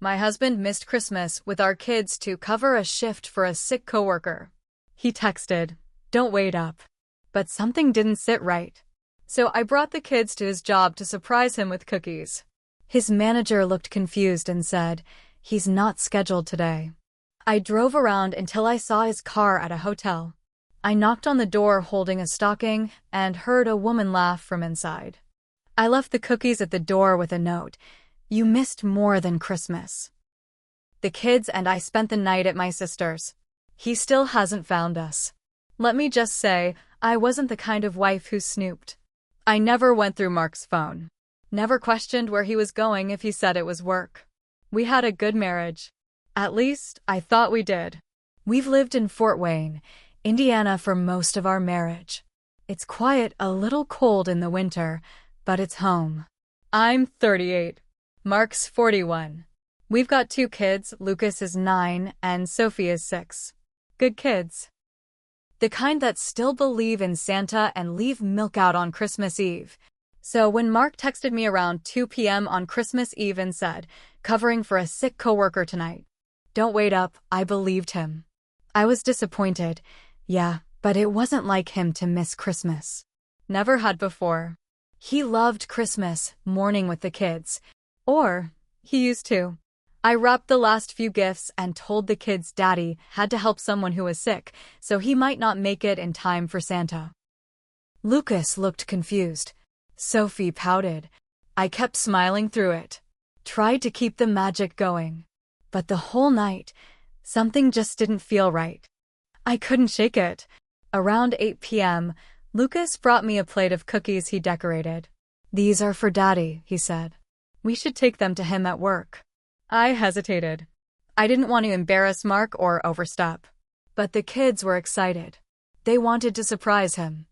My husband missed Christmas with our kids to cover a shift for a sick coworker. He texted, "Don't wait up." But something didn't sit right. So I brought the kids to his job to surprise him with cookies. His manager looked confused and said, "He's not scheduled today." I drove around until I saw his car at a hotel. I knocked on the door holding a stocking and heard a woman laugh from inside. I left the cookies at the door with a note, "You missed more than Christmas." The kids and I spent the night at my sister's. He still hasn't found us. Let me just say, I wasn't the kind of wife who snooped. I never went through Mark's phone. Never questioned where he was going if he said it was work. We had a good marriage. At least, I thought we did. We've lived in Fort Wayne, Indiana for most of our marriage. It's quiet, a little cold in the winter, but it's home. I'm 38. Mark's 41. We've got 2 kids, Lucas is 9 and Sophie is 6. Good kids. The kind that still believe in Santa and leave milk out on Christmas Eve. So when Mark texted me around 2 p.m. on Christmas Eve and said, "Covering for a sick coworker tonight. Don't wait up," I believed him. I was disappointed. Yeah, but it wasn't like him to miss Christmas. Never had before. He loved Christmas morning with the kids. Or, he used to. I wrapped the last few gifts and told the kids Daddy had to help someone who was sick, so he might not make it in time for Santa. Lucas looked confused. Sophie pouted. I kept smiling through it. Tried to keep the magic going. But the whole night, something just didn't feel right. I couldn't shake it. Around 8 p.m., Lucas brought me a plate of cookies he decorated. "These are for Daddy," he said. "We should take them to him at work." I hesitated. I didn't want to embarrass Mark or overstep. But the kids were excited. They wanted to surprise him.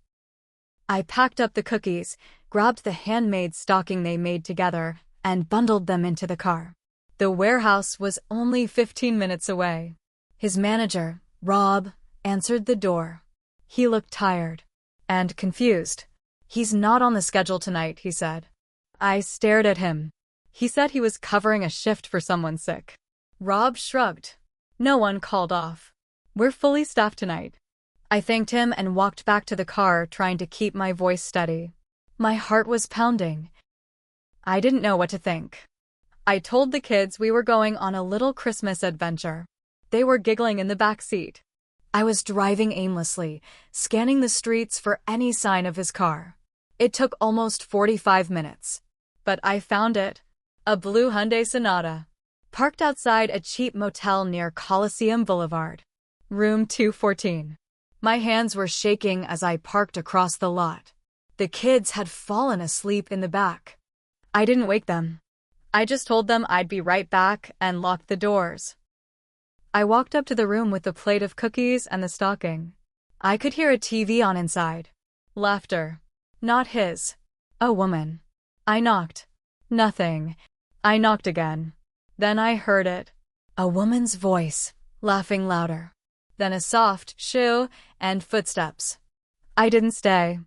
I packed up the cookies, grabbed the handmade stocking they made together, and bundled them into the car. The warehouse was only 15 minutes away. His manager, Rob, answered the door. He looked tired and confused. "He's not on the schedule tonight," he said. I stared at him. He said he was covering a shift for someone sick. Rob shrugged. "No one called off. We're fully staffed tonight." I thanked him and walked back to the car, trying to keep my voice steady. My heart was pounding. I didn't know what to think. I told the kids we were going on a little Christmas adventure. They were giggling in the back seat. I was driving aimlessly, scanning the streets for any sign of his car. It took almost 45 minutes. But I found it. A blue Hyundai Sonata. Parked outside a cheap motel near Coliseum Boulevard. Room 214. My hands were shaking as I parked across the lot. The kids had fallen asleep in the back. I didn't wake them. I just told them I'd be right back and locked the doors. I walked up to the room with the plate of cookies and the stocking. I could hear a TV on inside. Laughter. Not his. A woman. I knocked. Nothing. I knocked again. Then I heard it. A woman's voice, laughing louder. Then a soft shoo and footsteps. I didn't stay.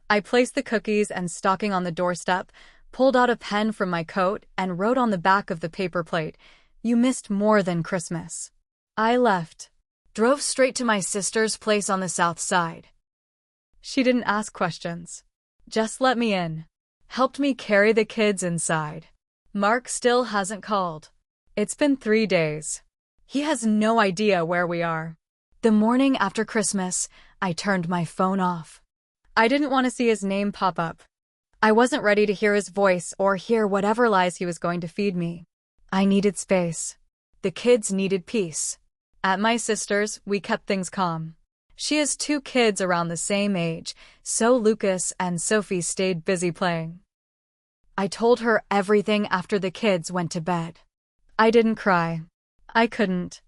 I placed the cookies and stocking on the doorstep, pulled out a pen from my coat, and wrote on the back of the paper plate, "You missed more than Christmas." I left. Drove straight to my sister's place on the south side. She didn't ask questions. Just let me in. Helped me carry the kids inside. Mark still hasn't called. It's been 3 days. He has no idea where we are. The morning after Christmas, I turned my phone off. I didn't want to see his name pop up. I wasn't ready to hear his voice or hear whatever lies he was going to feed me. I needed space. The kids needed peace. At my sister's, we kept things calm. She has 2 kids around the same age, so Lucas and Sophie stayed busy playing. I told her everything after the kids went to bed. I didn't cry. I couldn't.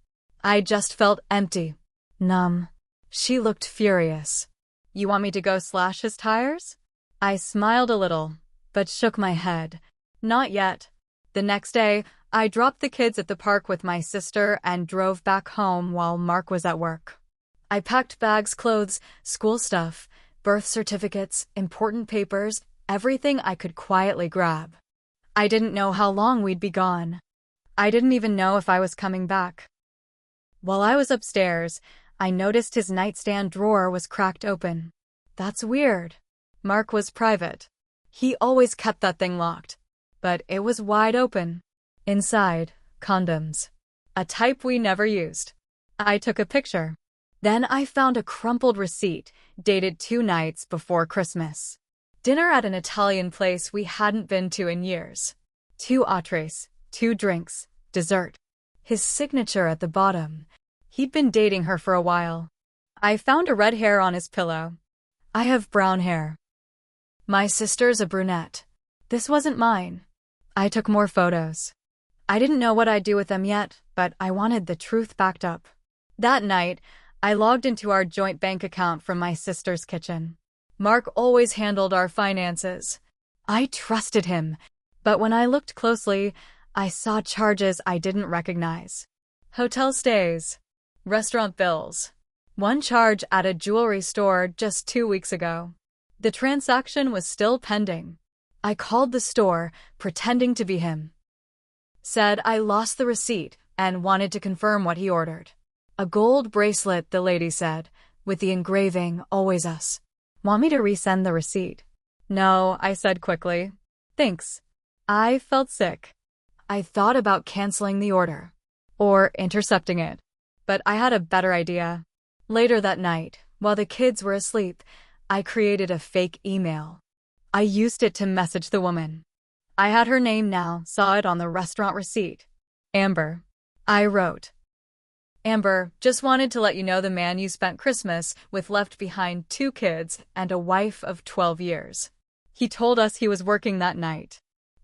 I just felt empty. Numb. She looked furious. "You want me to go slash his tires?" I smiled a little, but shook my head. Not yet. The next day, I dropped the kids at the park with my sister and drove back home while Mark was at work. I packed bags, clothes, school stuff, birth certificates, important papers, everything I could quietly grab. I didn't know how long we'd be gone. I didn't even know if I was coming back. While I was upstairs, I noticed his nightstand drawer was cracked open. That's weird. Mark was private. He always kept that thing locked. But it was wide open. Inside, condoms. A type we never used. I took a picture. Then I found a crumpled receipt, dated 2 nights before Christmas. Dinner at an Italian place we hadn't been to in years. 2 entrees, 2 drinks, dessert. His signature at the bottom. He'd been dating her for a while. I found a red hair on his pillow. I have brown hair. My sister's a brunette. This wasn't mine. I took more photos. I didn't know what I'd do with them yet, but I wanted the truth backed up. That night, I logged into our joint bank account from my sister's kitchen. Mark always handled our finances. I trusted him, but when I looked closely, I saw charges I didn't recognize. Hotel stays, restaurant bills. One charge at a jewelry store just 2 weeks ago. The transaction was still pending. I called the store, pretending to be him. Said I lost the receipt and wanted to confirm what he ordered. A gold bracelet, the lady said, with the engraving, "Always Us." Want me to resend the receipt? No, I said quickly. Thanks. I felt sick. I thought about canceling the order. Or intercepting it. But I had a better idea. Later that night, while the kids were asleep, I created a fake email. I used it to message the woman. I had her name now, saw it on the restaurant receipt. Amber. I wrote. Amber, just wanted to let you know the man you spent Christmas with left behind 2 kids and a wife of 12 years. He told us he was working that night.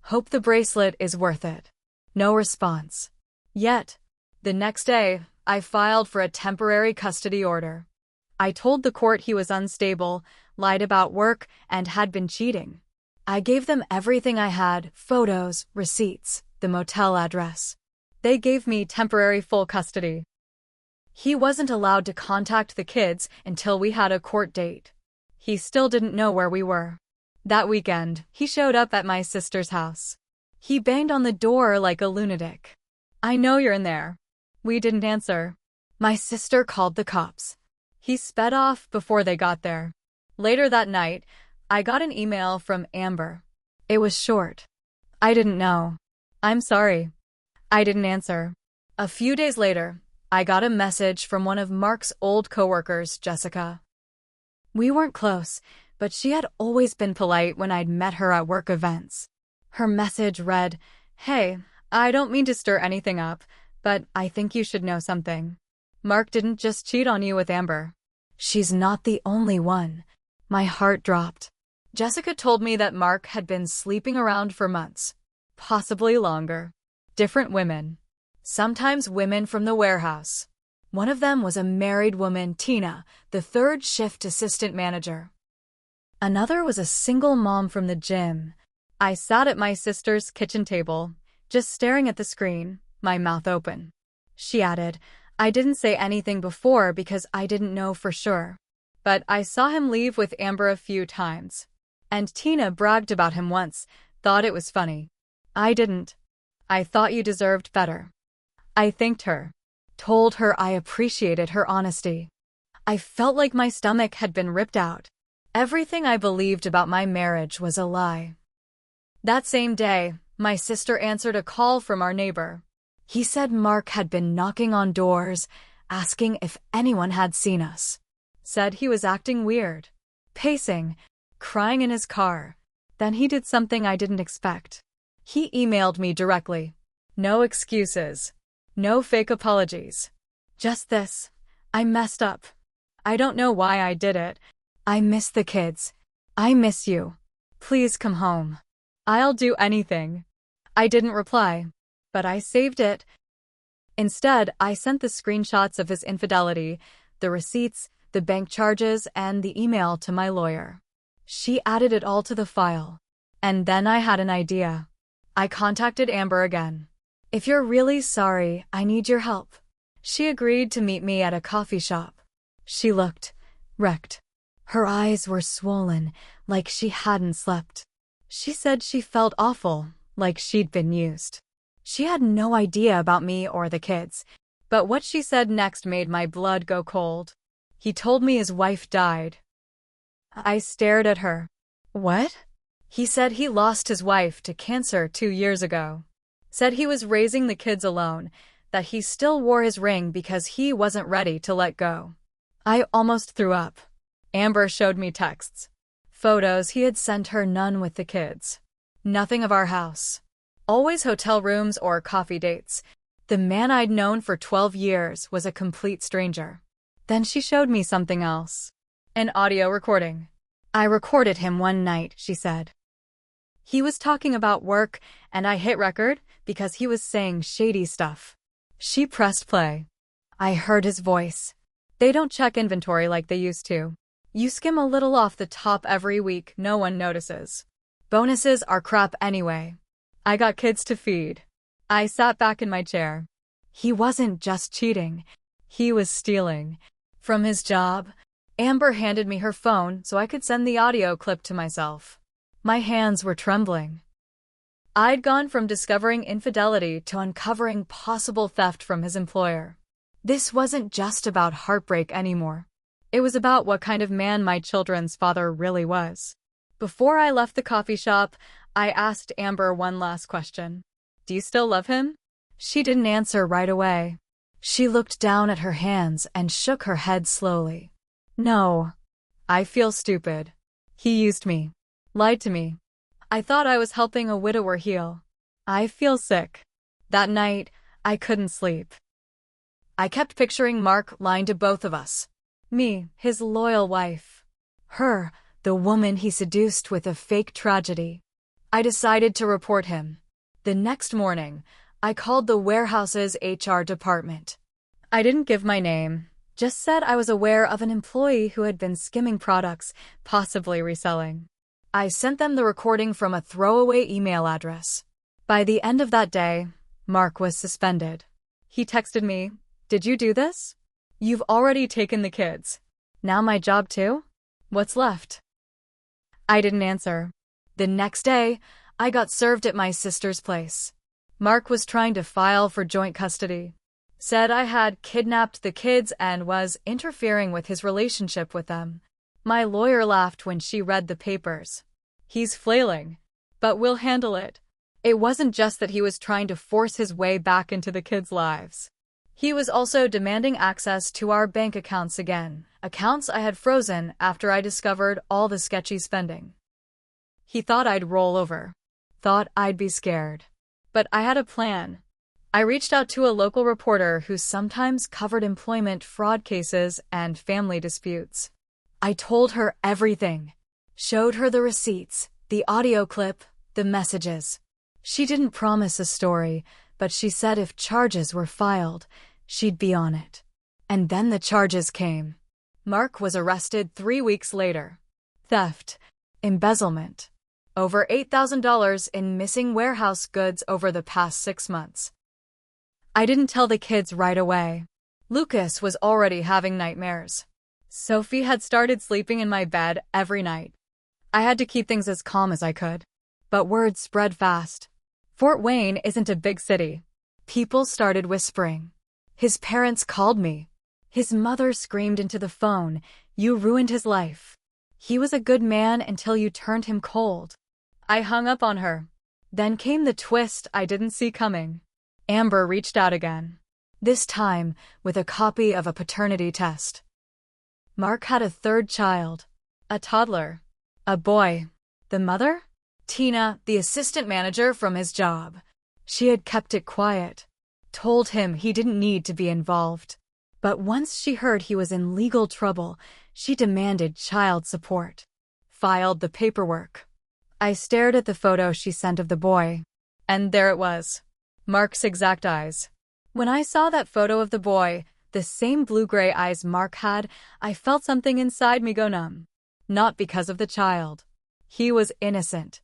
Hope the bracelet is worth it. No response. Yet. The next day, I filed for a temporary custody order. I told the court he was unstable, lied about work, and had been cheating. I gave them everything I had, photos, receipts, the motel address. They gave me temporary full custody. He wasn't allowed to contact the kids until we had a court date. He still didn't know where we were. That weekend, he showed up at my sister's house. He banged on the door like a lunatic. I know you're in there. We didn't answer. My sister called the cops. He sped off before they got there. Later that night, I got an email from Amber. It was short. I didn't know. I'm sorry. I didn't answer. A few days later, I got a message from one of Mark's old coworkers, Jessica. We weren't close, but she had always been polite when I'd met her at work events. Her message read, "Hey, I don't mean to stir anything up, but I think you should know something. Mark didn't just cheat on you with Amber. She's not the only one." My heart dropped. Jessica told me that Mark had been sleeping around for months, possibly longer. Different women. Sometimes women from the warehouse. One of them was a married woman, Tina, the 3rd shift assistant manager. Another was a single mom from the gym. I sat at my sister's kitchen table, just staring at the screen, my mouth open. She added, "I didn't say anything before because I didn't know for sure. But I saw him leave with Amber a few times. And Tina bragged about him once, thought it was funny. I didn't. I thought you deserved better." I thanked her. Told her I appreciated her honesty. I felt like my stomach had been ripped out. Everything I believed about my marriage was a lie. That same day, my sister answered a call from our neighbor. He said Mark had been knocking on doors, asking if anyone had seen us. Said he was acting weird, pacing, crying in his car. Then he did something I didn't expect. He emailed me directly. No excuses. No fake apologies. Just this. I messed up. I don't know why I did it. I miss the kids. I miss you. Please come home. I'll do anything. I didn't reply, but I saved it. Instead, I sent the screenshots of his infidelity, the receipts, the bank charges, and the email to my lawyer. She added it all to the file. And then I had an idea. I contacted Amber again. "If you're really sorry, I need your help." She agreed to meet me at a coffee shop. She looked wrecked. Her eyes were swollen, like she hadn't slept. She said she felt awful, like she'd been used. She had no idea about me or the kids, but what she said next made my blood go cold. He told me his wife died. I stared at her. What? He said he lost his wife to cancer 2 years ago. Said he was raising the kids alone, that he still wore his ring because he wasn't ready to let go. I almost threw up. Amber showed me texts. Photos he had sent her, none with the kids. Nothing of our house. Always hotel rooms or coffee dates. The man I'd known for 12 years was a complete stranger. Then she showed me something else. An audio recording. I recorded him one night, she said. He was talking about work, and I hit record because he was saying shady stuff. She pressed play. I heard his voice. They don't check inventory like they used to. You skim a little off the top every week, no one notices. Bonuses are crap anyway. I got kids to feed. I sat back in my chair. He wasn't just cheating. He was stealing. From his job. Amber handed me her phone so I could send the audio clip to myself. My hands were trembling. I'd gone from discovering infidelity to uncovering possible theft from his employer. This wasn't just about heartbreak anymore. It was about what kind of man my children's father really was. Before I left the coffee shop, I asked Amber one last question. Do you still love him? She didn't answer right away. She looked down at her hands and shook her head slowly. No. I feel stupid. He used me. Lied to me. I thought I was helping a widower heal. I feel sick. That night, I couldn't sleep. I kept picturing Mark lying to both of us. Me, his loyal wife. Her, the woman he seduced with a fake tragedy. I decided to report him. The next morning, I called the warehouse's HR department. I didn't give my name, just said I was aware of an employee who had been skimming products, possibly reselling. I sent them the recording from a throwaway email address. By the end of that day, Mark was suspended. He texted me, "Did you do this? You've already taken the kids. Now my job too? What's left?" I didn't answer. The next day, I got served at my sister's place. Mark was trying to file for joint custody. Said I had kidnapped the kids and was interfering with his relationship with them. My lawyer laughed when she read the papers. He's flailing, but we'll handle it. It wasn't just that he was trying to force his way back into the kids' lives. He was also demanding access to our bank accounts again, accounts I had frozen after I discovered all the sketchy spending. He thought I'd roll over. Thought I'd be scared. But I had a plan. I reached out to a local reporter who sometimes covered employment fraud cases and family disputes. I told her everything. Showed her the receipts, the audio clip, the messages. She didn't promise a story, but she said if charges were filed, she'd be on it. And then the charges came. Mark was arrested 3 weeks later. Theft. Embezzlement. Over $8,000 in missing warehouse goods over the past 6 months. I didn't tell the kids right away. Lucas was already having nightmares. Sophie had started sleeping in my bed every night. I had to keep things as calm as I could. But word spread fast. Fort Wayne isn't a big city. People started whispering. His parents called me. His mother screamed into the phone, "You ruined his life. He was a good man until you turned him cold." I hung up on her. Then came the twist I didn't see coming. Amber reached out again. This time with a copy of a paternity test. Mark had a third child. A toddler. A boy. The mother? Tina, the assistant manager from his job. She had kept it quiet. Told him he didn't need to be involved. But once she heard he was in legal trouble, she demanded child support. Filed the paperwork. I stared at the photo she sent of the boy. And there it was. Mark's exact eyes. When I saw that photo of the boy, the same blue-gray eyes Mark had, I felt something inside me go numb. Not because of the child. He was innocent.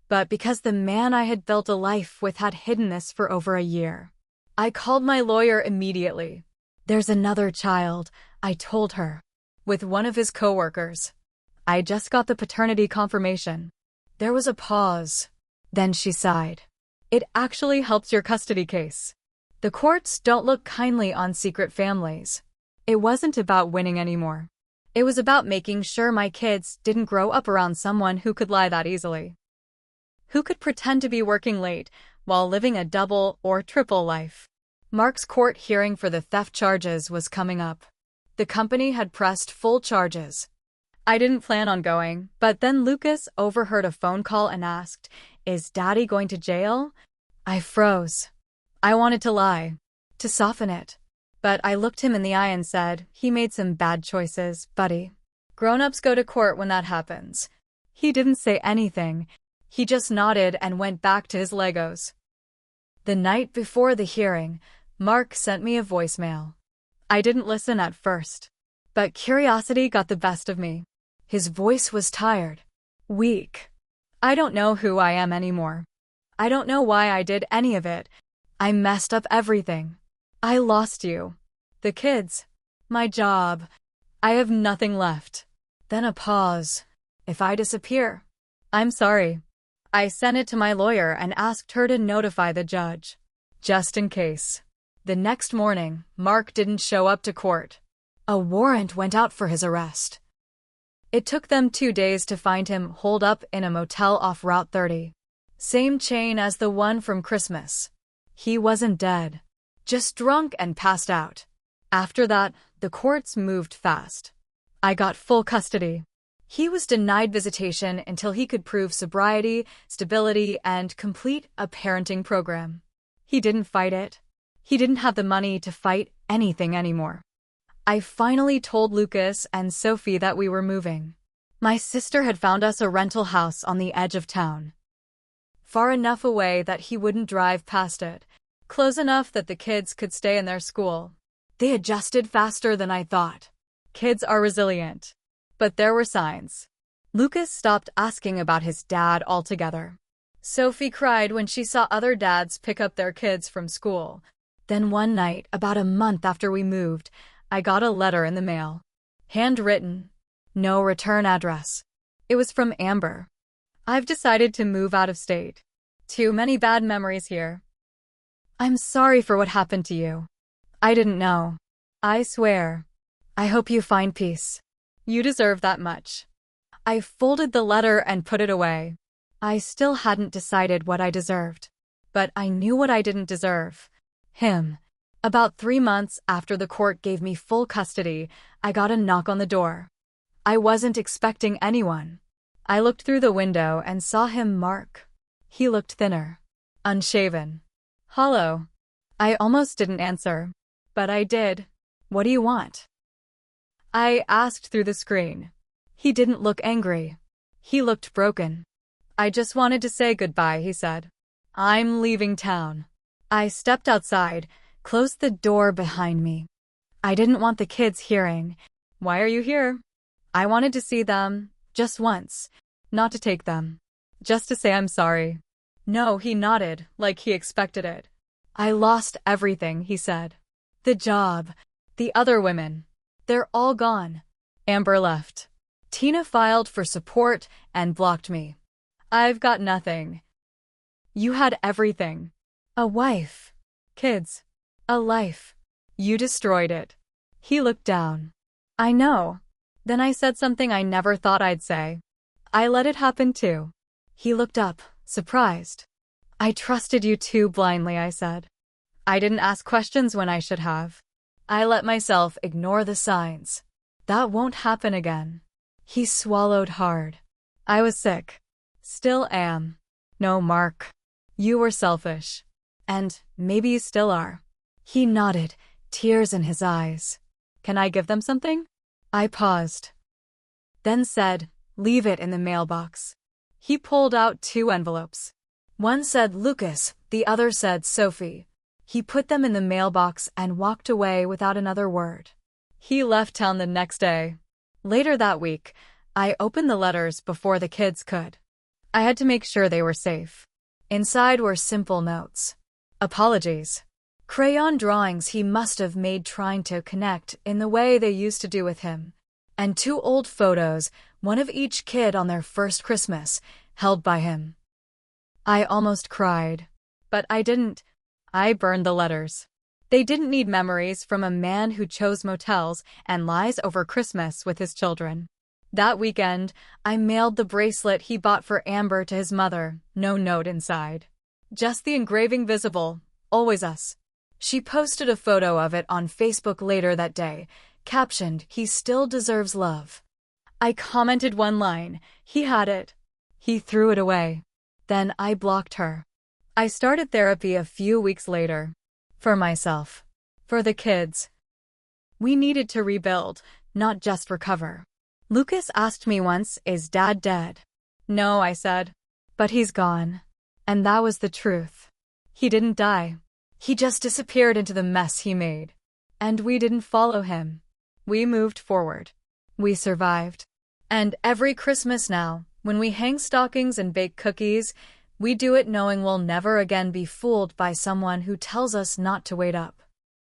But because the man I had built a life with had hidden this for over a year. I called my lawyer immediately. "There's another child," I told her. With one of his coworkers. I just got the paternity confirmation. There was a pause. Then she sighed. It actually helps your custody case. The courts don't look kindly on secret families. It wasn't about winning anymore. It was about making sure my kids didn't grow up around someone who could lie that easily. Who could pretend to be working late while living a double or triple life. Mark's court hearing for the theft charges was coming up. The company had pressed full charges. I didn't plan on going, but then Lucas overheard a phone call and asked, "Is Daddy going to jail?" I froze. I wanted to lie, to soften it. But I looked him in the eye and said, "He made some bad choices, buddy. Grown-ups go to court when that happens." He didn't say anything. He just nodded and went back to his Legos. The night before the hearing, Mark sent me a voicemail. I didn't listen at first, but curiosity got the best of me. His voice was tired, weak. "I don't know who I am anymore. I don't know why I did any of it. I messed up everything. I lost you, the kids, my job. I have nothing left." Then a pause. "If I disappear, I'm sorry." I sent it to my lawyer and asked her to notify the judge, just in case. The next morning, Mark didn't show up to court. A warrant went out for his arrest. It took them 2 days to find him holed up in a motel off Route 30. Same chain as the one from Christmas. He wasn't dead, just drunk and passed out. After that, the courts moved fast. I got full custody. He was denied visitation until he could prove sobriety, stability, and complete a parenting program. He didn't fight it. He didn't have the money to fight anything anymore. I finally told Lucas and Sophie that we were moving. My sister had found us a rental house on the edge of town. Far enough away that he wouldn't drive past it. Close enough that the kids could stay in their school. They adjusted faster than I thought. Kids are resilient. But there were signs. Lucas stopped asking about his dad altogether. Sophie cried when she saw other dads pick up their kids from school. Then one night, about a month after we moved, I got a letter in the mail. Handwritten. No return address. It was from Amber. "I've decided to move out of state. Too many bad memories here. I'm sorry for what happened to you. I didn't know. I swear. I hope you find peace. You deserve that much." I folded the letter and put it away. I still hadn't decided what I deserved. But I knew what I didn't deserve. Him. About 3 months after the court gave me full custody, I got a knock on the door. I wasn't expecting anyone. I looked through the window and saw him, Mark. He looked thinner. Unshaven. Hollow. I almost didn't answer. But I did. "What do you want?" I asked through the screen. He didn't look angry. He looked broken. "I just wanted to say goodbye," he said. "I'm leaving town." I stepped outside, closed the door behind me. I didn't want the kids hearing. "Why are you here?" I wanted to see them, just once. Not to take them. Just to say I'm sorry. "No," he nodded, like he expected it. "I lost everything," he said. "The job. The other women. They're all gone." Amber left. Tina filed for support and blocked me. "I've got nothing." "You had everything. A wife. Kids. A life. You destroyed it." He looked down. "I know." Then I said something I never thought I'd say. "I let it happen too." He looked up, surprised. "I trusted you too blindly," I said. "I didn't ask questions when I should have. I let myself ignore the signs. That won't happen again." He swallowed hard. "I was sick. Still am." "No, Mark. You were selfish. And maybe you still are." He nodded, tears in his eyes. "Can I give them something?" I paused. Then said, "Leave it in the mailbox." He pulled out 2 envelopes. One said Lucas, the other said Sophie. He put them in the mailbox and walked away without another word. He left town the next day. Later that week, I opened the letters before the kids could. I had to make sure they were safe. Inside were simple notes. Apologies. Crayon drawings he must have made trying to connect in the way they used to do with him. And 2 old photos, one of each kid on their first Christmas, held by him. I almost cried. But I didn't. I burned the letters. They didn't need memories from a man who chose motels and lies over Christmas with his children. That weekend, I mailed the bracelet he bought for Amber to his mother, no note inside. Just the engraving visible, always us. She posted a photo of it on Facebook later that day, captioned, "He still deserves love." I commented one line, "He had it." He threw it away. Then I blocked her. I started therapy a few weeks later. For myself. For the kids. We needed to rebuild, not just recover. Lucas asked me once, "Is Dad dead?" "No," I said. "But he's gone." And that was the truth. He didn't die. He just disappeared into the mess he made. And we didn't follow him. We moved forward. We survived. And every Christmas now, when we hang stockings and bake cookies, we do it knowing we'll never again be fooled by someone who tells us not to wait up.